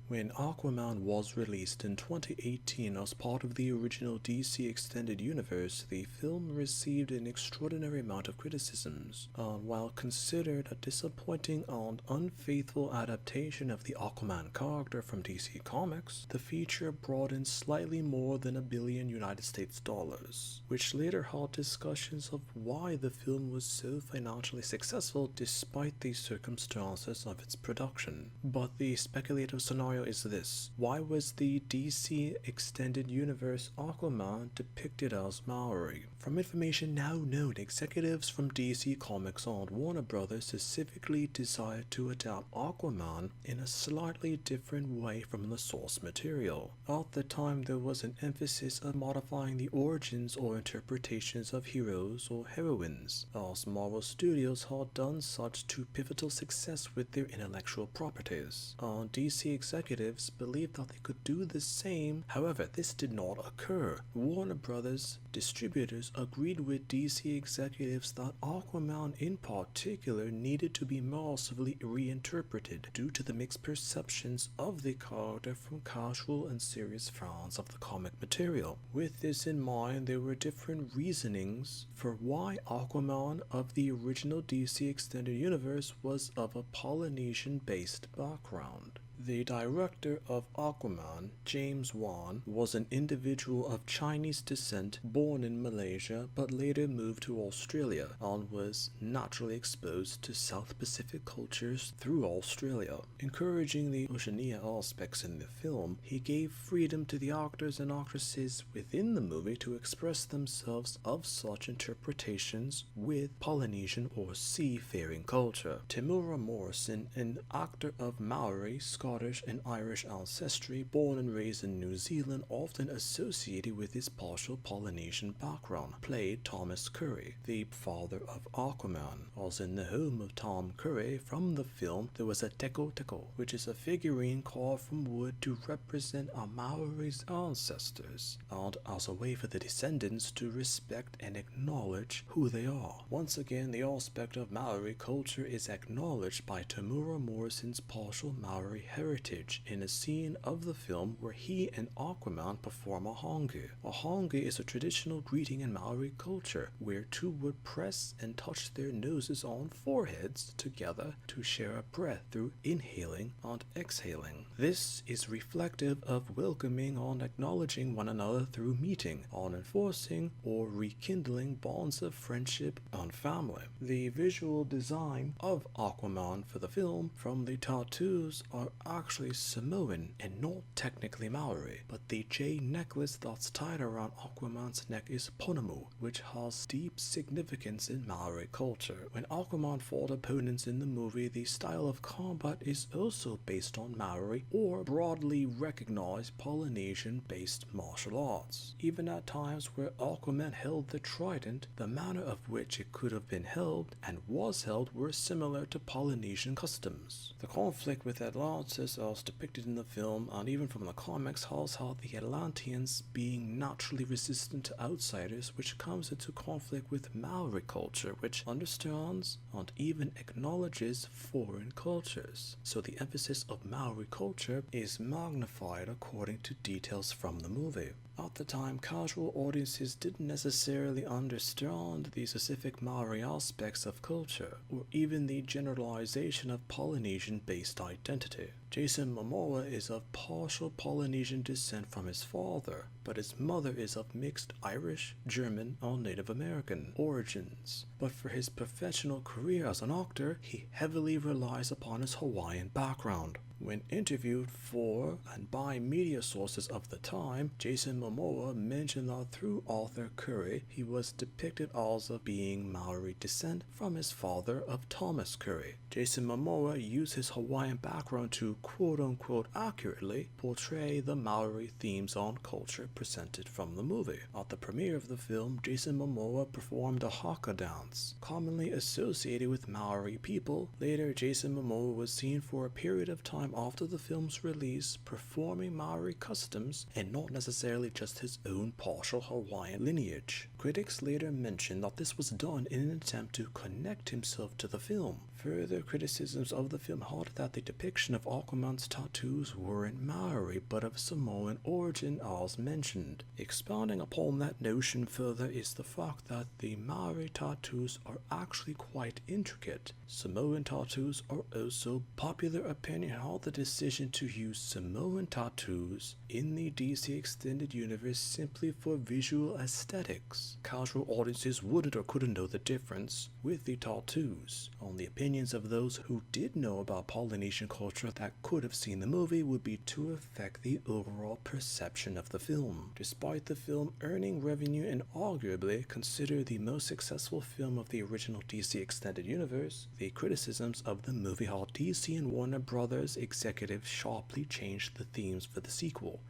When Aquaman was released in 2018 as part of the original DC Extended Universe, the film received an extraordinary amount of criticisms. While considered a disappointing and unfaithful adaptation of the Aquaman character from DC Comics, the feature brought in slightly more than $1 billion United States dollars, which later had discussions of why the film was so financially successful despite the circumstances of its production. But the speculative scenario is this: why was the DC Extended Universe Aquaman depicted as Maori? From information now known, executives from DC Comics and Warner Brothers specifically desired to adapt Aquaman in a slightly different way from the source material. At the time, there was an emphasis on modifying the origins or interpretations of heroes or heroines, as Marvel Studios had done such to pivotal success with their intellectual properties. DC executives believed that they could do the same, however, this did not occur. Warner Brothers distributors agreed with DC executives that Aquaman in particular needed to be massively reinterpreted due to the mixed perceptions of the character from casual and serious fans of the comic material. With this in mind, there were different reasonings for why Aquaman of the original DC Extended Universe was of a Polynesian-based background. The director of Aquaman, James Wan, was an individual of Chinese descent born in Malaysia but later moved to Australia and was naturally exposed to South Pacific cultures through Australia. Encouraging the Oceania aspects in the film, he gave freedom to the actors and actresses within the movie to express themselves of such interpretations with Polynesian or seafaring culture. Temuera Morrison, an actor of Maori, Scottish and Irish ancestry, born and raised in New Zealand, often associated with his partial Polynesian background, played Thomas Curry, the father of Aquaman. As in the home of Tom Curry from the film, there was a teko teko, which is a figurine carved from wood to represent a Maori's ancestors, and as a way for the descendants to respect and acknowledge who they are. Once again, the aspect of Maori culture is acknowledged by Temuera Morrison's partial Maori heritage in a scene of the film where he and Aquaman perform a hongi. A hongi is a traditional greeting in Maori culture where two would press and touch their noses on foreheads together to share a breath through inhaling and exhaling. This is reflective of welcoming and acknowledging one another through meeting, on enforcing or rekindling bonds of friendship and family. The visual design of Aquaman for the film, from the tattoos, are actually Samoan and not technically Maori, but the J necklace that's tied around Aquaman's neck is ponamu, which has deep significance in Maori culture. When Aquaman fought opponents in the movie, the style of combat is also based on Maori or broadly recognized Polynesian-based martial arts. Even at times where Aquaman held the trident, the manner of which it could have been held and was held were similar to Polynesian customs. The conflict with Atlantis, as depicted in the film and even from the comics, has had the Atlanteans being naturally resistant to outsiders, which comes into conflict with Maori culture, which understands and even acknowledges foreign cultures. So the emphasis of Maori culture is magnified according to details from the movie. At the time, casual audiences didn't necessarily understand the specific Maori aspects of culture, or even the generalization of Polynesian-based identity. Jason Momoa is of partial Polynesian descent from his father, but his mother is of mixed Irish, German, and Native American origins. But for his professional career as an actor, he heavily relies upon his Hawaiian background. When interviewed for and by media sources of the time, Jason Momoa mentioned that through Arthur Curry, he was depicted as being Maori descent from his father of Thomas Curry. Jason Momoa used his Hawaiian background to quote-unquote accurately portray the Maori themes and culture presented from the movie. At the premiere of the film, Jason Momoa performed a haka dance, commonly associated with Maori people. Later, Jason Momoa was seen for a period of time after the film's release performing Maori customs and not necessarily just his own partial Hawaiian lineage. Critics later mentioned that this was done in an attempt to connect himself to the film. Further criticisms of the film held that the depiction of Aquaman's tattoos weren't Maori but of Samoan origin as mentioned. Expounding upon that notion further is the fact that the Maori tattoos are actually quite intricate. Samoan tattoos are also popular opinion held the decision to use Samoan tattoos in the DC Extended Universe simply for visual aesthetics. Casual audiences wouldn't or couldn't know the difference with the tattoos. On the opinions of those who did know about Polynesian culture that could have seen the movie would be to affect the overall perception of the film. Despite the film earning revenue and arguably considered the most successful film of the original DC Extended Universe, the criticisms of the movie how DC and Warner Brothers executives sharply changed the themes for the sequel.